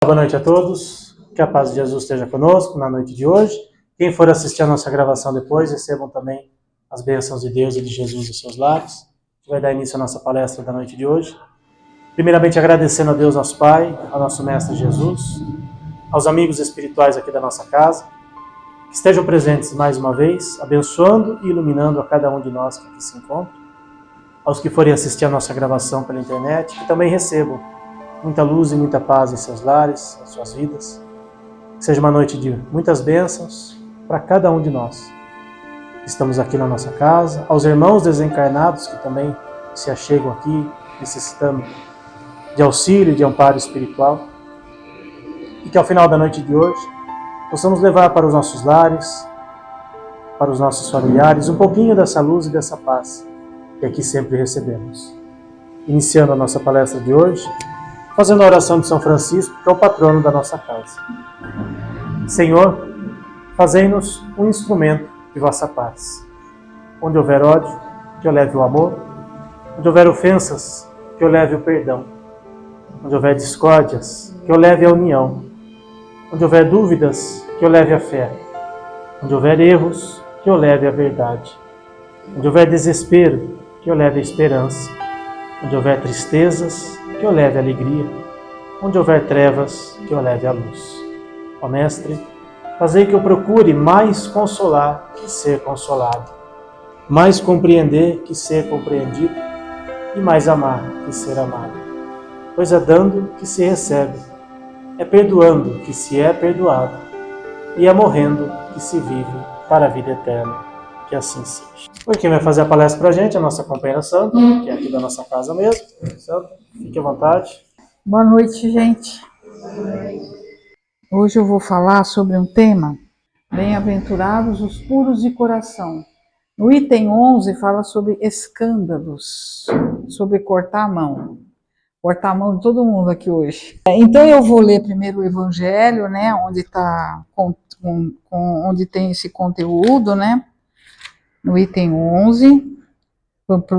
Boa noite a todos, que a paz de Jesus esteja conosco na noite de hoje. Quem for assistir a nossa gravação depois, recebam também as bênçãos de Deus e de Jesus em seus lares. A gente vai dar início à nossa palestra da noite de hoje. Primeiramente agradecendo a Deus nosso Pai, ao nosso Mestre Jesus, aos amigos espirituais aqui da nossa casa, que estejam presentes mais uma vez, abençoando e iluminando a cada um de nós que aqui se encontra. Aos que forem assistir a nossa gravação pela internet, que também recebam muita luz e muita paz em seus lares, em suas vidas. Que seja uma noite de muitas bênçãos para cada um de nós. Estamos aqui na nossa casa, aos irmãos desencarnados que também se achegam aqui, necessitando de auxílio, de amparo espiritual. E que ao final da noite de hoje, possamos levar para os nossos lares, para os nossos familiares, um pouquinho dessa luz e dessa paz que aqui sempre recebemos. Iniciando a nossa palestra de hoje, fazendo a oração de São Francisco, que é o patrono da nossa casa. Senhor, fazei-nos um instrumento de vossa paz. Onde houver ódio, que eu leve o amor. Onde houver ofensas, que eu leve o perdão. Onde houver discórdias, que eu leve a união. Onde houver dúvidas, que eu leve a fé. Onde houver erros, que eu leve a verdade. Onde houver desespero, que eu leve a esperança. Onde houver tristezas, que eu leve a alegria. Onde houver trevas, que eu leve a luz. Ó Mestre, fazei que eu procure mais consolar que ser consolado, mais compreender que ser compreendido, e mais amar que ser amado. Pois é dando que se recebe, é perdoando que se é perdoado, e é morrendo que se vive para a vida eterna. Que assim seja. Hoje quem vai fazer a palestra para a gente é a nossa companheira Sandra, que é aqui da nossa casa mesmo. Sandra, fique à vontade. Boa noite, gente. Hoje eu vou falar sobre um tema, bem-aventurados os puros de coração. No item 11 fala sobre escândalos, sobre cortar a mão. Cortar a mão de todo mundo aqui hoje. Então eu vou ler primeiro o Evangelho, né, onde tem esse conteúdo, né, no item 11,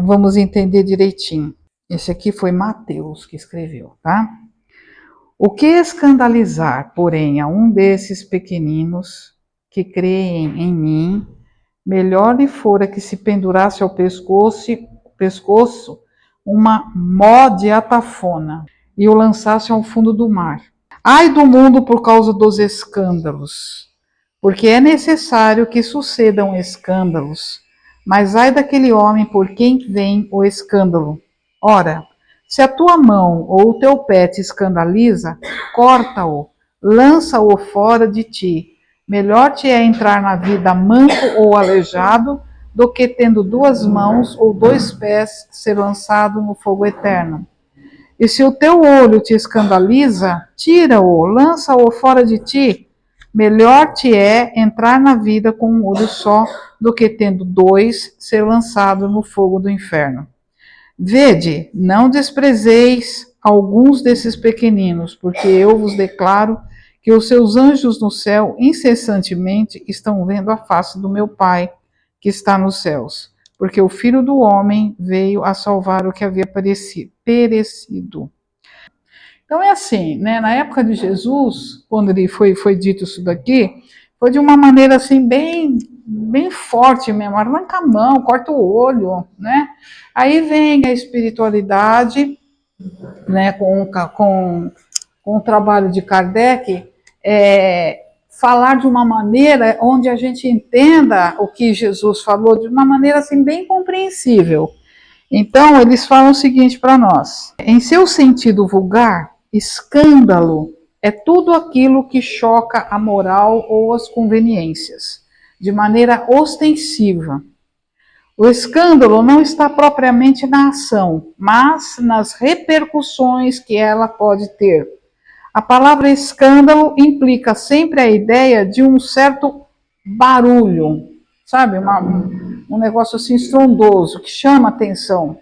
vamos entender direitinho. Esse aqui foi Mateus que escreveu, tá? O que escandalizar, porém, a um desses pequeninos que creem em mim, melhor lhe fora que se pendurasse ao pescoço uma mó de atafona e o lançasse ao fundo do mar. Ai do mundo por causa dos escândalos, porque é necessário que sucedam escândalos, mas ai daquele homem por quem vem o escândalo. Ora, se a tua mão ou o teu pé te escandaliza, corta-o, lança-o fora de ti. Melhor te é entrar na vida manco ou aleijado, do que tendo duas mãos ou dois pés ser lançado no fogo eterno. E se o teu olho te escandaliza, tira-o, lança-o fora de ti. Melhor te é entrar na vida com um olho só, do que tendo dois ser lançado no fogo do inferno. Vede, não desprezeis alguns desses pequeninos, porque eu vos declaro que os seus anjos no céu incessantemente estão vendo a face do meu Pai, que está nos céus, porque o Filho do Homem veio a salvar o que havia perecido. Então é assim, né? Na época de Jesus, quando ele foi dito isso daqui, foi de uma maneira assim bem forte mesmo, arranca a mão, corta o olho, né? Aí vem a espiritualidade, né, com o trabalho de Kardec, falar de uma maneira onde a gente entenda o que Jesus falou de uma maneira assim bem compreensível. Então, eles falam o seguinte para nós: em seu sentido vulgar, escândalo é tudo aquilo que choca a moral ou as conveniências, de maneira ostensiva. O escândalo não está propriamente na ação, mas nas repercussões que ela pode ter. A palavra escândalo implica sempre a ideia de um certo barulho, sabe? Um negócio assim estrondoso, que chama atenção.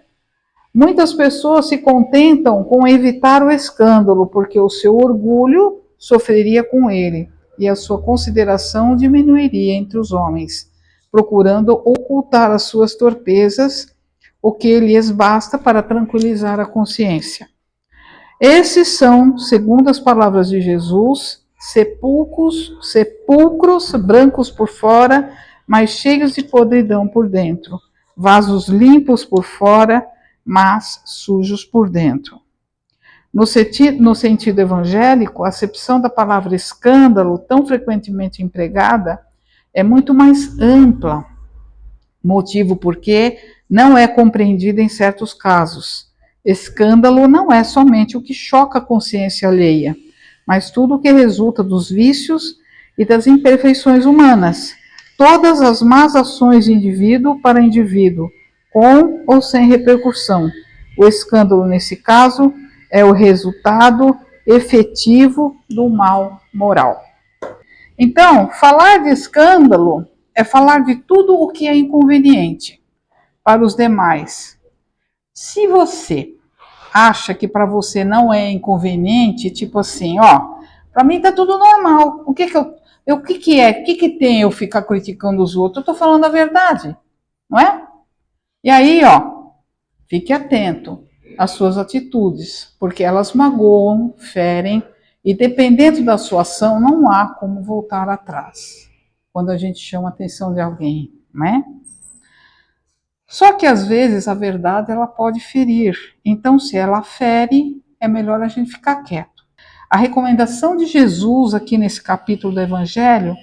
Muitas pessoas se contentam com evitar o escândalo, porque o seu orgulho sofreria com ele e a sua consideração diminuiria entre os homens, procurando ocultar as suas torpezas, o que lhes basta para tranquilizar a consciência. Esses são, segundo as palavras de Jesus, sepulcros brancos por fora, mas cheios de podridão por dentro, vasos limpos por fora, mas sujos por dentro. No sentido evangélico, a acepção da palavra escândalo, tão frequentemente empregada, é muito mais ampla, motivo porque não é compreendida em certos casos. Escândalo não é somente o que choca a consciência alheia, mas tudo o que resulta dos vícios e das imperfeições humanas, todas as más ações de indivíduo para indivíduo, com ou sem repercussão. O escândalo, nesse caso, é o resultado efetivo do mal moral. Então, falar de escândalo é falar de tudo o que é inconveniente para os demais. Se você acha que para você não é inconveniente, tipo assim, ó, para mim tá tudo normal. O que que tem eu ficar criticando os outros? Eu tô falando a verdade, não é? E aí, ó, fique atento às suas atitudes, porque elas magoam, ferem, e dependendo da sua ação, não há como voltar atrás, quando a gente chama a atenção de alguém, não é? Só que às vezes a verdade ela pode ferir. Então, se ela fere, é melhor a gente ficar quieto. A recomendação de Jesus aqui nesse capítulo do Evangelho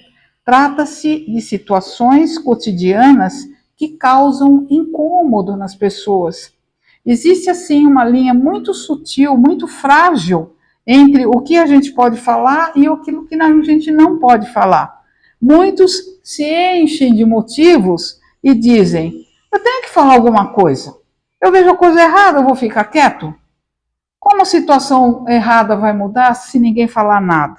trata-se de situações cotidianas que causam incômodo nas pessoas. Existe assim uma linha muito sutil, muito frágil entre o que a gente pode falar e aquilo que a gente não pode falar. Muitos se enchem de motivos e dizem: eu tenho que falar alguma coisa. Eu vejo a coisa errada, eu vou ficar quieto? Como a situação errada vai mudar se ninguém falar nada?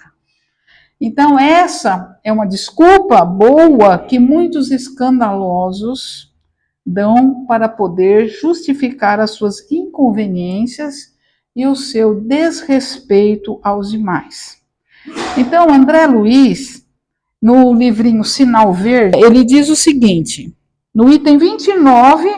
Então, essa é uma desculpa boa que muitos escandalosos dão para poder justificar as suas inconveniências e o seu desrespeito aos demais. Então, André Luiz, no livrinho Sinal Verde, ele diz o seguinte: no item 29,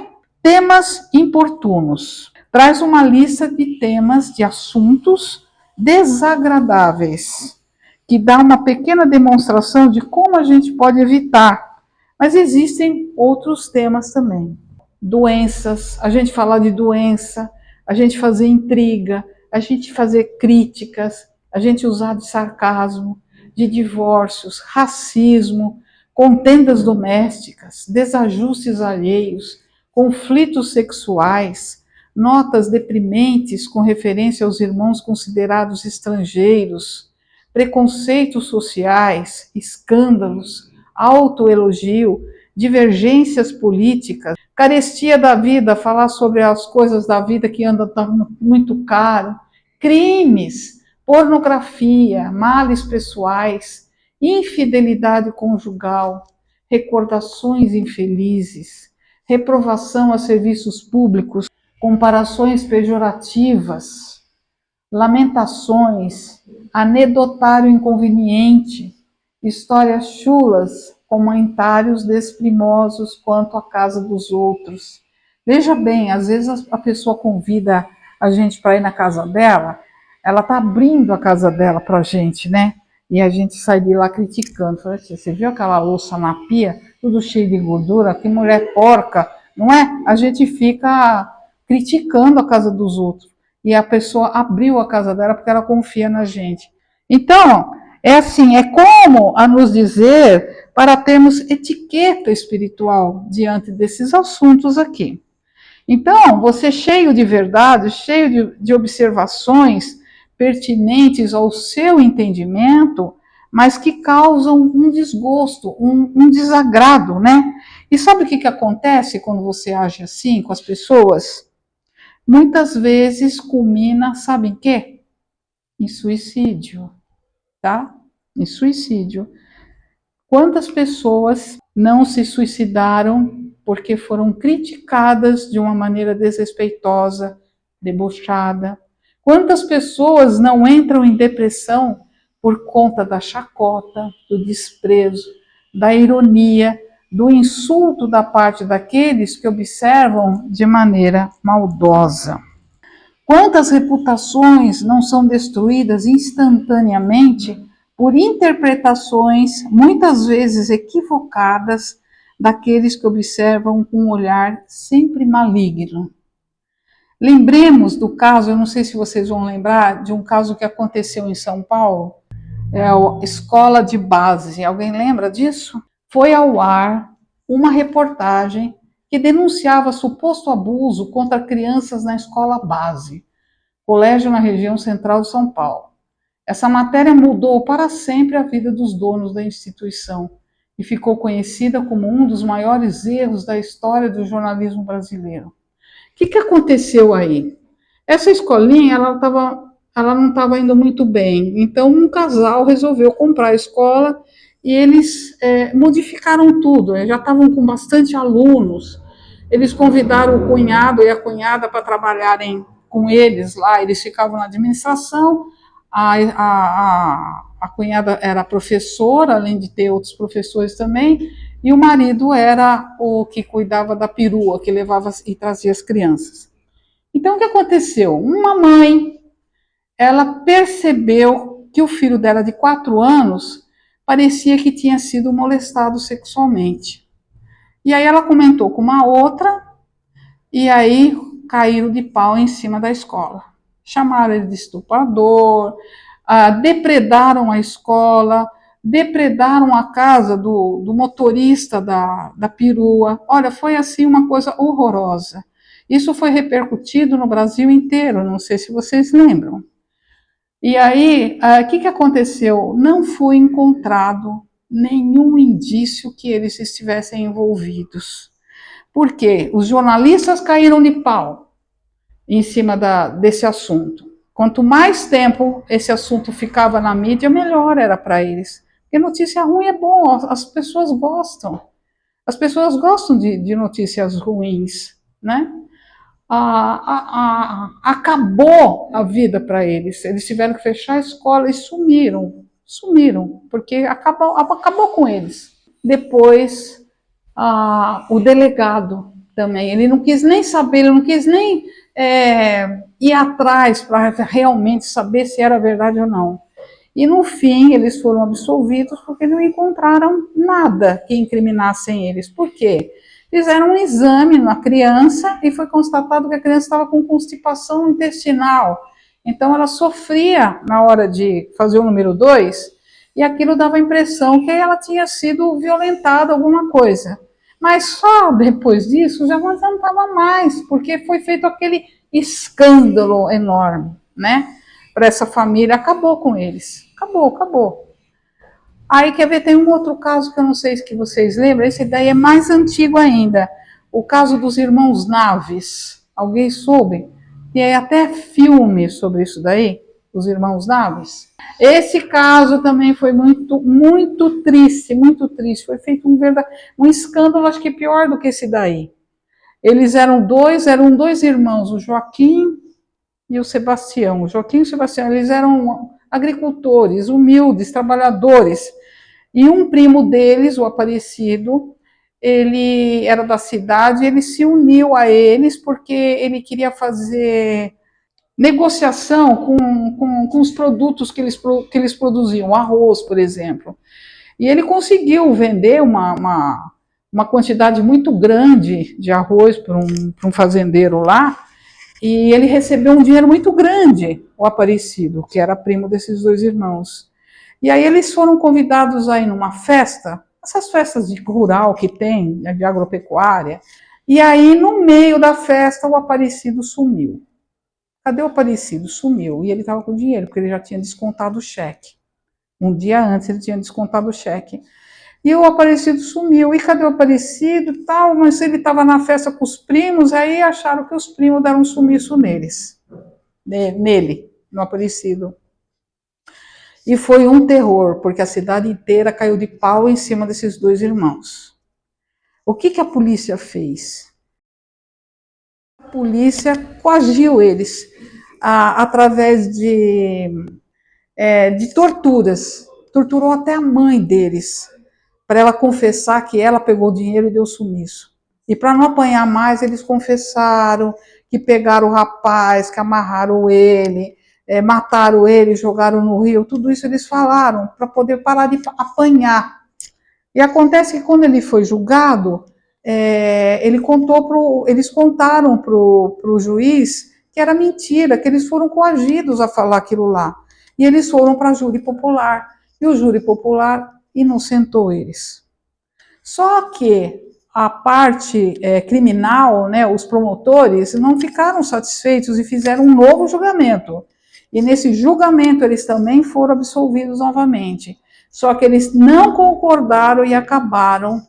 temas importunos, traz uma lista de temas, de assuntos desagradáveis, que dá uma pequena demonstração de como a gente pode evitar. Mas existem outros temas também. Doenças, a gente falar de doença, a gente fazer intriga, a gente fazer críticas, a gente usar de sarcasmo, de divórcios, racismo, contendas domésticas, desajustes alheios, conflitos sexuais, notas deprimentes com referência aos irmãos considerados estrangeiros, preconceitos sociais, escândalos, autoelogio, divergências políticas, carestia da vida, falar sobre as coisas da vida que andam muito caro, crimes, pornografia, males pessoais, infidelidade conjugal, recordações infelizes, reprovação a serviços públicos, comparações pejorativas, lamentações, anedotário inconveniente, histórias chulas, comentários desprimosos quanto à casa dos outros. Veja bem, às vezes a pessoa convida a gente para ir na casa dela, ela está abrindo a casa dela para a gente, né? E a gente sai de lá criticando. Fala assim, você viu aquela louça na pia, tudo cheio de gordura, que mulher porca, não é? A gente fica criticando a casa dos outros. E a pessoa abriu a casa dela porque ela confia na gente. Então, é assim, é como a nos dizer para termos etiqueta espiritual diante desses assuntos aqui. Então, você cheio de verdade, cheio de observações pertinentes ao seu entendimento, mas que causam um desgosto, um desagrado, né? E sabe o que acontece quando você age assim com as pessoas? Muitas vezes culmina, sabe em quê? Em suicídio, tá? Em suicídio. Quantas pessoas não se suicidaram porque foram criticadas de uma maneira desrespeitosa, debochada? Quantas pessoas não entram em depressão por conta da chacota, do desprezo, da ironia, do insulto da parte daqueles que observam de maneira maldosa? Quantas reputações não são destruídas instantaneamente por interpretações, muitas vezes equivocadas, daqueles que observam com um olhar sempre maligno. Lembremos do caso, eu não sei se vocês vão lembrar, de um caso que aconteceu em São Paulo, a escola de base. Alguém lembra disso? Foi ao ar uma reportagem que denunciava suposto abuso contra crianças na escola base, colégio na região central de São Paulo. Essa matéria mudou para sempre a vida dos donos da instituição e ficou conhecida como um dos maiores erros da história do jornalismo brasileiro. O que aconteceu aí? Essa escolinha, ela não estava indo muito bem, então um casal resolveu comprar a escola e eles modificaram tudo, já estavam com bastante alunos, eles convidaram o cunhado e a cunhada para trabalharem com eles lá, eles ficavam na administração, a cunhada era professora, além de ter outros professores também, e o marido era o que cuidava da perua, que levava e trazia as crianças. Então, o que aconteceu? Uma mãe, ela percebeu que o filho dela, de 4 anos, parecia que tinha sido molestado sexualmente. E aí ela comentou com uma outra, e aí caíram de pau em cima da escola. Chamaram ele de estuprador, depredaram a escola, depredaram a casa do motorista da perua. Olha, foi assim uma coisa horrorosa. Isso foi repercutido no Brasil inteiro, não sei se vocês lembram. E aí, o que aconteceu? Não foi encontrado nenhum indício que eles estivessem envolvidos. Por quê? Os jornalistas caíram de pau em cima desse assunto. Quanto mais tempo esse assunto ficava na mídia, melhor era para eles. Porque notícia ruim é bom, as pessoas gostam. As pessoas gostam de notícias ruins, né? Acabou a vida para eles. Eles tiveram que fechar a escola e sumiram, porque acabou com eles. Depois, o delegado também, ele não quis nem saber, ele não quis nem ir atrás para realmente saber se era verdade ou não. E no fim, eles foram absolvidos porque não encontraram nada que incriminassem eles. Por quê? Fizeram um exame na criança e foi constatado que a criança estava com constipação intestinal. Então, ela sofria na hora de fazer o número 2 e aquilo dava a impressão que ela tinha sido violentada, alguma coisa. Mas só depois disso já não estava mais, porque foi feito aquele escândalo enorme, né? Para essa família, acabou com eles. Acabou. Aí, quer ver, tem um outro caso que eu não sei se vocês lembram, esse daí é mais antigo ainda, o caso dos irmãos Naves. Alguém soube? Tem até filme sobre isso daí, os irmãos Naves. Esse caso também foi muito triste, muito triste. Foi feito um escândalo, acho que pior do que esse daí. Eles eram dois irmãos, o Joaquim e o Sebastião. O Joaquim e o Sebastião, eles eram agricultores, humildes, trabalhadores. E um primo deles, o Aparecido, ele era da cidade, ele se uniu a eles porque ele queria fazer negociação com os produtos que eles produziam, arroz, por exemplo. E ele conseguiu vender uma quantidade muito grande de arroz para um fazendeiro lá, e ele recebeu um dinheiro muito grande, o Aparecido, que era primo desses dois irmãos. E aí eles foram convidados aí numa festa, essas festas de rural que tem, né, de agropecuária, e aí no meio da festa o Aparecido sumiu. Cadê o Aparecido? Sumiu. E ele estava com dinheiro, porque ele já tinha descontado o cheque. Um dia antes ele tinha descontado o cheque. E o Aparecido sumiu. E cadê o Aparecido? Tal, mas ele estava na festa com os primos, aí acharam que os primos deram um sumiço nele, no Aparecido. E foi um terror, porque a cidade inteira caiu de pau em cima desses dois irmãos. O que a polícia fez? A polícia coagiu eles através de torturas. Torturou até a mãe deles, para ela confessar que ela pegou o dinheiro e deu sumiço. E para não apanhar mais, eles confessaram que pegaram o rapaz, que amarraram ele, mataram ele, jogaram no rio, tudo isso eles falaram para poder parar de apanhar. E acontece que quando ele foi julgado, eles contaram para o juiz que era mentira, que eles foram coagidos a falar aquilo lá. E eles foram para a júri popular. E o júri popular inocentou eles. Só que a parte criminal, né, os promotores, não ficaram satisfeitos e fizeram um novo julgamento. E nesse julgamento eles também foram absolvidos novamente. Só que eles não concordaram e acabaram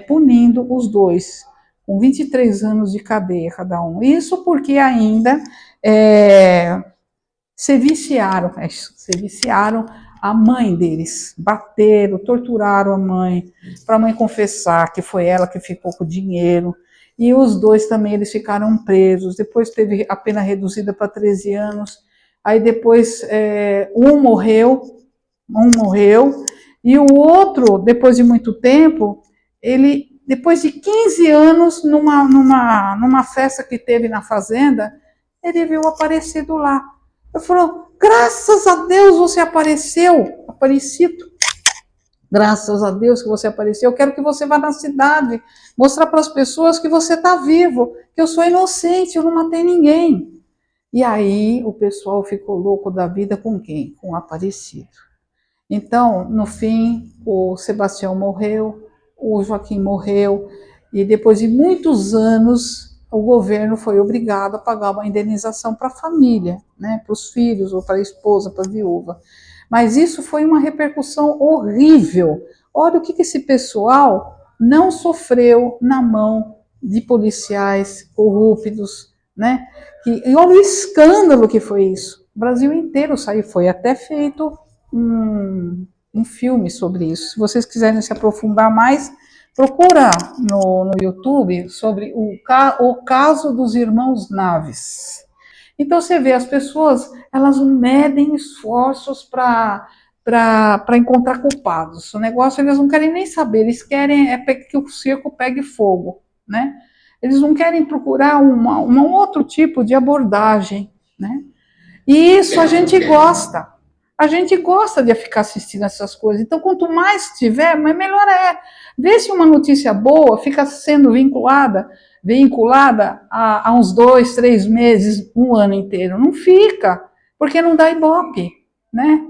punindo os dois, com 23 anos de cadeia cada um. Isso porque ainda se viciaram a mãe deles, bateram, torturaram a mãe, para a mãe confessar que foi ela que ficou com o dinheiro, e os dois também eles ficaram presos, depois teve a pena reduzida para 13 anos, aí depois um morreu, e o outro, depois de muito tempo, ele, depois de 15 anos, numa festa que teve na fazenda, ele viu aparecido lá. Ele falou, graças a Deus você apareceu, Aparecido. Graças a Deus que você apareceu. Eu quero que você vá na cidade, mostrar para as pessoas que você está vivo, que eu sou inocente, eu não matei ninguém. E aí o pessoal ficou louco da vida com quem? Com o Aparecido. Então, no fim, o Sebastião morreu, o Joaquim morreu, e depois de muitos anos, o governo foi obrigado a pagar uma indenização para a família, né, para os filhos, ou para a esposa, para a viúva. Mas isso foi uma repercussão horrível. Olha o que esse pessoal não sofreu na mão de policiais corruptos, né? E olha o escândalo que foi isso. O Brasil inteiro saiu, foi até feito um filme sobre isso. Se vocês quiserem se aprofundar mais, procura no YouTube sobre o caso dos irmãos Naves. Então você vê, as pessoas, elas medem esforços para encontrar culpados. O negócio, eles não querem nem saber, eles querem que o circo pegue fogo, né? Eles não querem procurar um outro tipo de abordagem, né? E isso a gente gosta. A gente gosta de ficar assistindo essas coisas. Então, quanto mais tiver, melhor é. Vê se uma notícia boa fica sendo vinculada a uns 2, 3 meses, um ano inteiro. Não fica, porque não dá ibope, né?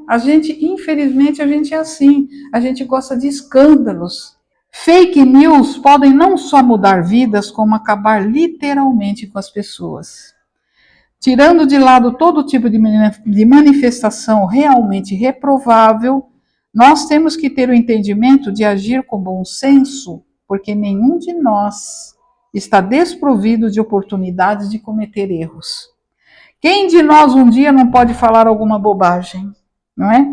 Infelizmente, a gente é assim. A gente gosta de escândalos. Fake news podem não só mudar vidas, como acabar literalmente com as pessoas. Tirando de lado todo tipo de manifestação realmente reprovável, nós temos que ter o entendimento de agir com bom senso, porque nenhum de nós está desprovido de oportunidades de cometer erros. Quem de nós um dia não pode falar alguma bobagem, não é?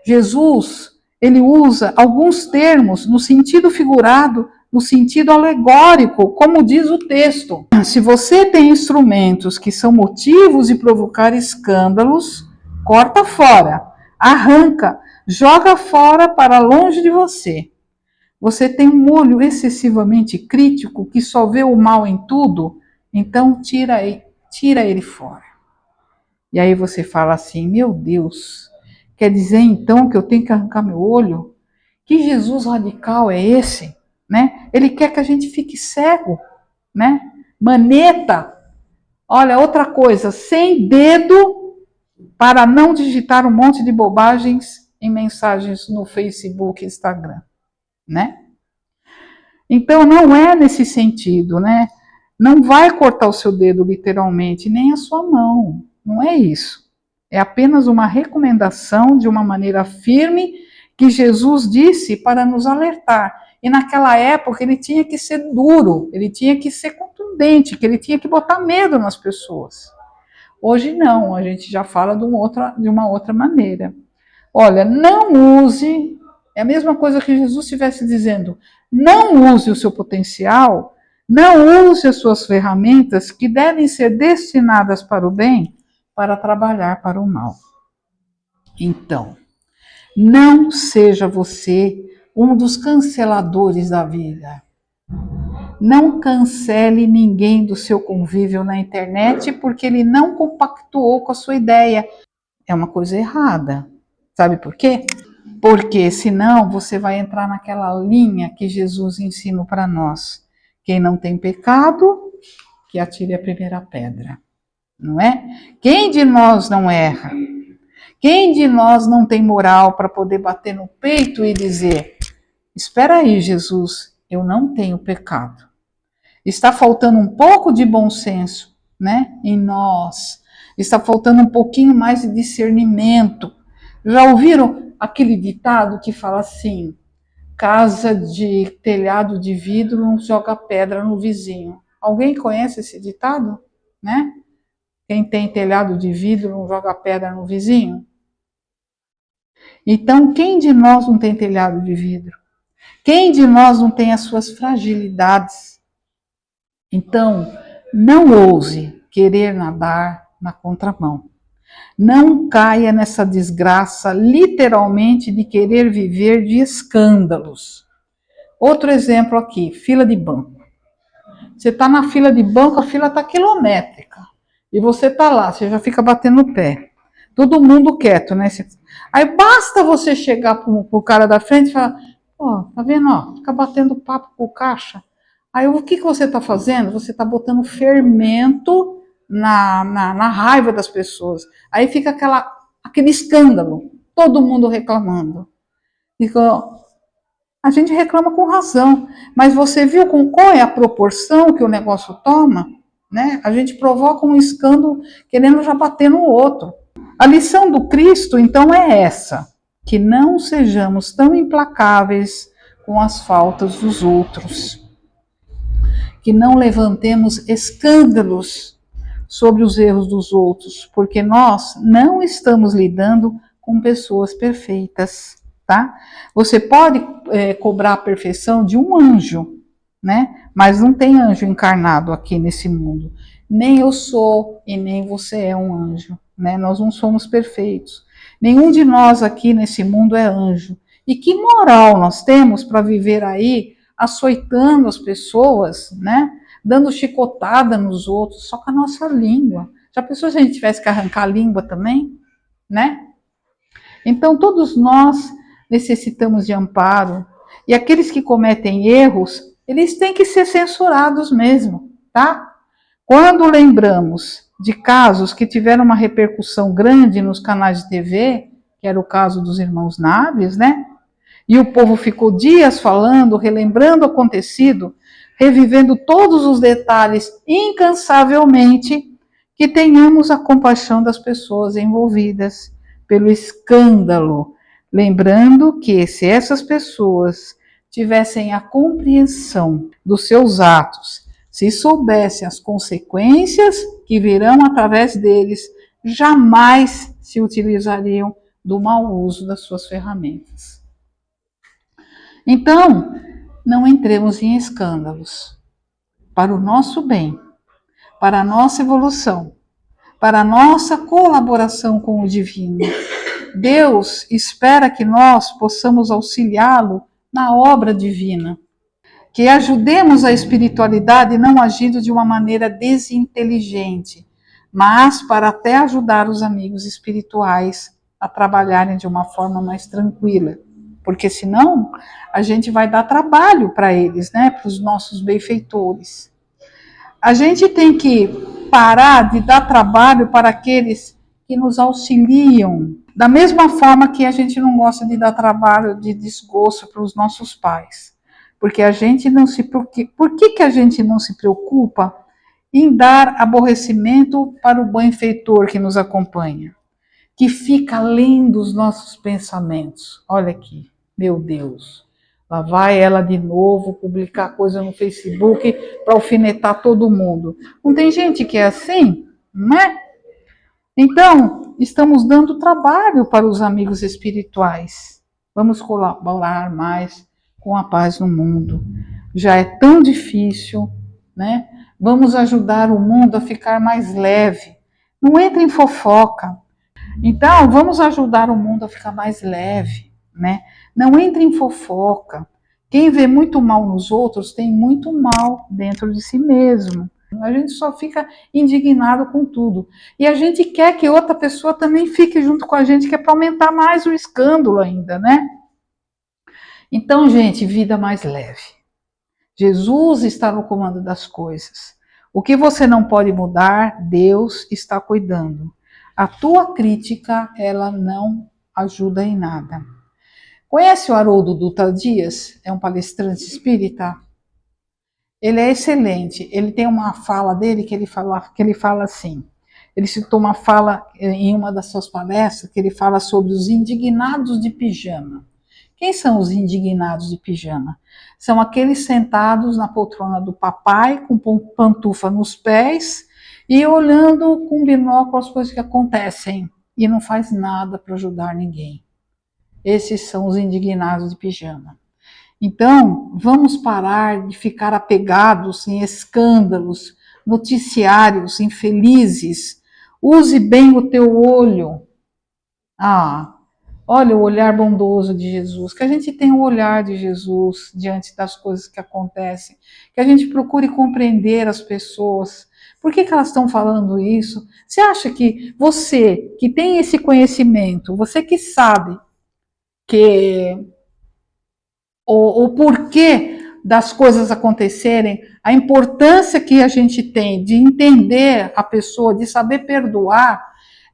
Jesus, ele usa alguns termos no sentido figurado, no sentido alegórico, como diz o texto. Se você tem instrumentos que são motivos de provocar escândalos, corta fora, arranca, joga fora para longe de você. Você tem um olho excessivamente crítico que só vê o mal em tudo, então tira ele fora. E aí você fala assim, meu Deus, quer dizer então que eu tenho que arrancar meu olho? Que Jesus radical é esse? Né? Ele quer que a gente fique cego, né? Maneta. Olha, outra coisa, sem dedo para não digitar um monte de bobagens em mensagens no Facebook e Instagram, né? Então não é nesse sentido, né? Não vai cortar o seu dedo literalmente, nem a sua mão. Não é isso. É apenas uma recomendação de uma maneira firme que Jesus disse para nos alertar. E naquela época ele tinha que ser duro, ele tinha que ser contundente, que ele tinha que botar medo nas pessoas. Hoje não, a gente já fala de uma outra maneira. Olha, não use, é a mesma coisa que Jesus estivesse dizendo, não use o seu potencial, não use as suas ferramentas que devem ser destinadas para o bem, para trabalhar para o mal. Então, não seja você um dos canceladores da vida. Não cancele ninguém do seu convívio na internet porque ele não compactuou com a sua ideia. É uma coisa errada. Sabe por quê? Porque senão você vai entrar naquela linha que Jesus ensinou para nós. Quem não tem pecado, que atire a primeira pedra. Não é? Quem de nós não erra? Quem de nós não tem moral para poder bater no peito e dizer: espera aí, Jesus, eu não tenho pecado. Está faltando um pouco de bom senso, né, em nós. Está faltando um pouquinho mais de discernimento. Já ouviram aquele ditado que fala assim: casa de telhado de vidro não joga pedra no vizinho? Alguém conhece esse ditado? Né? Quem tem telhado de vidro não joga pedra no vizinho? Então, quem de nós não tem telhado de vidro? Quem de nós não tem as suas fragilidades? Então, não ouse querer nadar na contramão. Não caia nessa desgraça, literalmente, de querer viver de escândalos. Outro exemplo aqui, fila de banco. Você está na fila de banco, a fila está quilométrica. E você está lá, você já fica batendo o pé. Todo mundo quieto, né? Aí basta você chegar pro cara da frente e falar: ó, tá vendo, ó, fica batendo papo com o caixa. Aí o que você está fazendo? Você está botando fermento na raiva das pessoas. Aí fica aquele escândalo, todo mundo reclamando. A gente reclama com razão, mas você viu qual é a proporção que o negócio toma? Né? A gente provoca um escândalo querendo já bater no outro. A lição do Cristo, então, é essa: que não sejamos tão implacáveis com as faltas dos outros, que não levantemos escândalos sobre os erros dos outros, porque nós não estamos lidando com pessoas perfeitas, tá? Você pode cobrar a perfeição de um anjo, né? Mas não tem anjo encarnado aqui nesse mundo. Nem eu sou e nem você é um anjo, né? Nós não somos perfeitos. Nenhum de nós aqui nesse mundo é anjo. E que moral nós temos para viver aí açoitando as pessoas, né? Dando chicotada nos outros, só com a nossa língua. Já pensou se a gente tivesse que arrancar a língua também, né? Então todos nós necessitamos de amparo. E aqueles que cometem erros, eles têm que ser censurados mesmo, tá? Quando lembramos de casos que tiveram uma repercussão grande nos canais de TV, que era o caso dos irmãos Naves, né? E o povo ficou dias falando, relembrando o acontecido, revivendo todos os detalhes incansavelmente, que tenhamos a compaixão das pessoas envolvidas pelo escândalo, lembrando que se essas pessoas tivessem a compreensão dos seus atos, se soubessem as consequências que virão através deles, jamais se utilizariam do mau uso das suas ferramentas. Então, não entremos em escândalos. Para o nosso bem, para a nossa evolução, para a nossa colaboração com o divino. Deus espera que nós possamos auxiliá-lo na obra divina, que ajudemos a espiritualidade não agindo de uma maneira desinteligente, mas para até ajudar os amigos espirituais a trabalharem de uma forma mais tranquila, porque senão a gente vai dar trabalho para eles, né, para os nossos benfeitores. A gente tem que parar de dar trabalho para aqueles que nos auxiliam, da mesma forma que a gente não gosta de dar trabalho de desgosto para os nossos pais. Porque a gente não se preocupa. Por que a gente não se preocupa em dar aborrecimento para o benfeitor que nos acompanha, que fica além dos nossos pensamentos? Olha aqui, meu Deus, lá vai ela de novo publicar coisa no Facebook para alfinetar todo mundo. Não tem gente que é assim, não é? Então, estamos dando trabalho para os amigos espirituais. Vamos colaborar mais com a paz no mundo. Já é tão difícil, né? Vamos ajudar o mundo a ficar mais leve. Não entre em fofoca. Então, vamos ajudar o mundo a ficar mais leve, né? Não entre em fofoca. Quem vê muito mal nos outros tem muito mal dentro de si mesmo. A gente só fica indignado com tudo. E a gente quer que outra pessoa também fique junto com a gente, que é para aumentar mais o escândalo ainda, né? Então, gente, vida mais leve. Jesus está no comando das coisas. O que você não pode mudar, Deus está cuidando. A tua crítica, ela não ajuda em nada. Conhece o Haroldo Dutra Dias? É um palestrante espírita. Ele é excelente. Ele tem uma fala dele que ele fala assim. Ele citou uma fala em uma das suas palestras que ele fala sobre os indignados de pijama. Quem são os indignados de pijama? São aqueles sentados na poltrona do papai, com pantufa nos pés e olhando com binóculo as coisas que acontecem e não faz nada para ajudar ninguém. Esses são os indignados de pijama. Então, vamos parar de ficar apegados em escândalos, noticiários infelizes. Use bem o teu olho. Olha o olhar bondoso de Jesus, que a gente tenha o olhar de Jesus diante das coisas que acontecem, que a gente procure compreender as pessoas. Por que elas estão falando isso? Você acha que você, que tem esse conhecimento, você que sabe que o porquê das coisas acontecerem, a importância que a gente tem de entender a pessoa, de saber perdoar,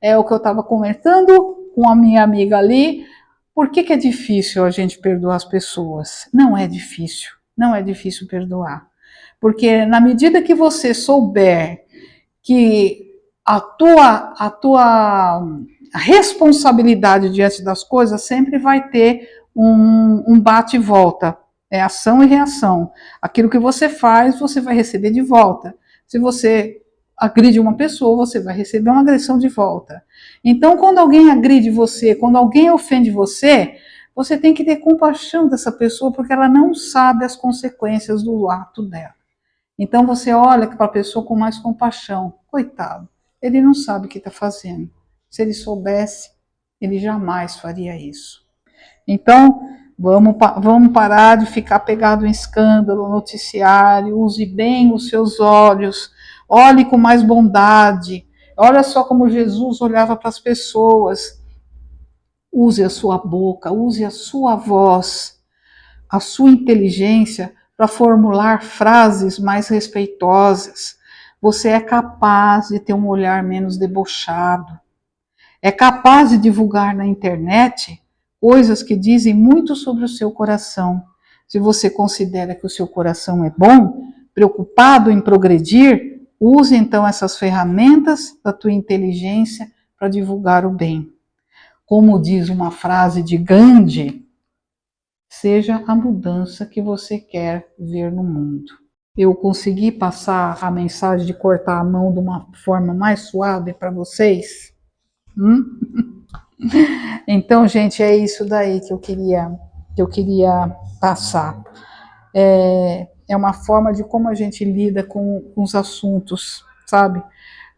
é o que eu estava comentando com a minha amiga ali. Por que é difícil a gente perdoar as pessoas? Não é difícil perdoar. Porque na medida que você souber que a tua responsabilidade diante das coisas sempre vai ter um bate e volta, é ação e reação. Aquilo que você faz, você vai receber de volta. Se você agride uma pessoa, você vai receber uma agressão de volta. Então, quando alguém agride você, quando alguém ofende você, você tem que ter compaixão dessa pessoa, porque ela não sabe as consequências do ato dela. Então, você olha para a pessoa com mais compaixão. Coitado, ele não sabe o que está fazendo. Se ele soubesse, ele jamais faria isso. Então, vamos parar de ficar pegado em escândalo, noticiário, use bem os seus olhos, olhe com mais bondade, olha só como Jesus olhava para as pessoas. Use a sua boca, use a sua voz, a sua inteligência para formular frases mais respeitosas. Você é capaz de ter um olhar menos debochado, é capaz de divulgar na internet coisas que dizem muito sobre o seu coração. Se você considera que o seu coração é bom, preocupado em progredir, use então essas ferramentas da tua inteligência para divulgar o bem. Como diz uma frase de Gandhi, seja a mudança que você quer ver no mundo. Eu consegui passar a mensagem de cortar a mão de uma forma mais suave para vocês? Então, gente, é isso daí que eu queria passar. É uma forma de como a gente lida com os assuntos, sabe?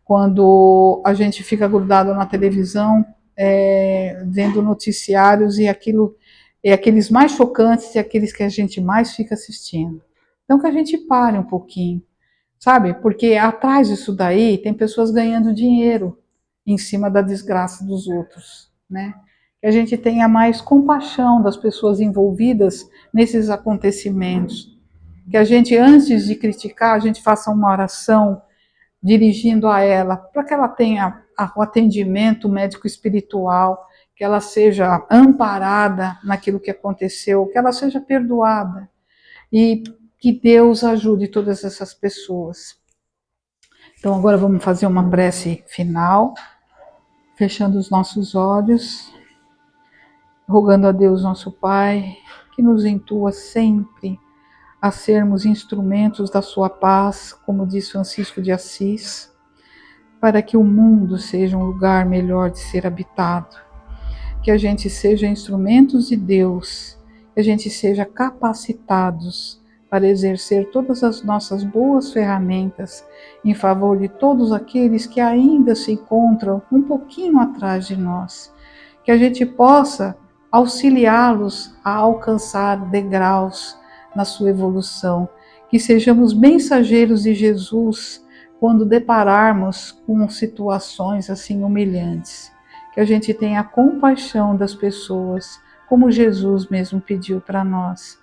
Quando a gente fica grudado na televisão, vendo noticiários e aqueles mais chocantes e aqueles que a gente mais fica assistindo. Então, que a gente pare um pouquinho, sabe? Porque atrás disso daí tem pessoas ganhando dinheiro em cima da desgraça dos outros, né? Que a gente tenha mais compaixão das pessoas envolvidas nesses acontecimentos. Que a gente, antes de criticar, a gente faça uma oração dirigindo a ela, para que ela tenha o atendimento médico espiritual, que ela seja amparada naquilo que aconteceu, que ela seja perdoada. E que Deus ajude todas essas pessoas. Então agora vamos fazer uma prece final, fechando os nossos olhos, rogando a Deus nosso Pai, que nos intua sempre a sermos instrumentos da sua paz, como diz Francisco de Assis, para que o mundo seja um lugar melhor de ser habitado, que a gente seja instrumentos de Deus, que a gente seja capacitados para exercer todas as nossas boas ferramentas em favor de todos aqueles que ainda se encontram um pouquinho atrás de nós, que a gente possa auxiliá-los a alcançar degraus na sua evolução, que sejamos mensageiros de Jesus quando depararmos com situações assim humilhantes, que a gente tenha compaixão das pessoas, como Jesus mesmo pediu para nós,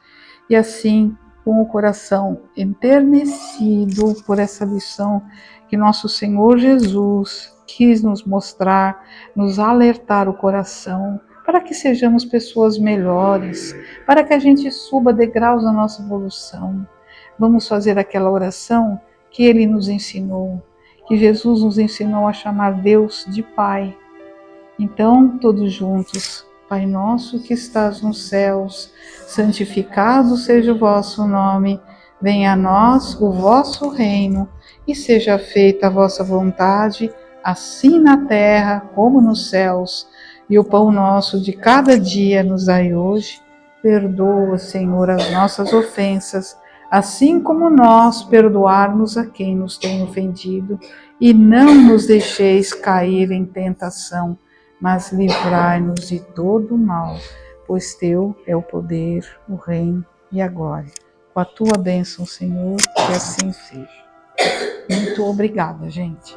e assim, com o coração enternecido por essa lição que nosso Senhor Jesus quis nos mostrar, nos alertar o coração, para que sejamos pessoas melhores, para que a gente suba degraus na nossa evolução. Vamos fazer aquela oração que Ele nos ensinou, que Jesus nos ensinou a chamar Deus de Pai. Então, todos juntos, Pai nosso que estás nos céus, santificado seja o vosso nome, venha a nós o vosso reino, e seja feita a vossa vontade, assim na terra como nos céus. E o pão nosso de cada dia nos dai hoje. Perdoa, Senhor, as nossas ofensas, assim como nós perdoarmos a quem nos tem ofendido, e não nos deixeis cair em tentação, mas livrai-nos de todo o mal, pois teu é o poder, o reino e a glória. Com a tua bênção, Senhor, que assim seja. Muito obrigada, gente.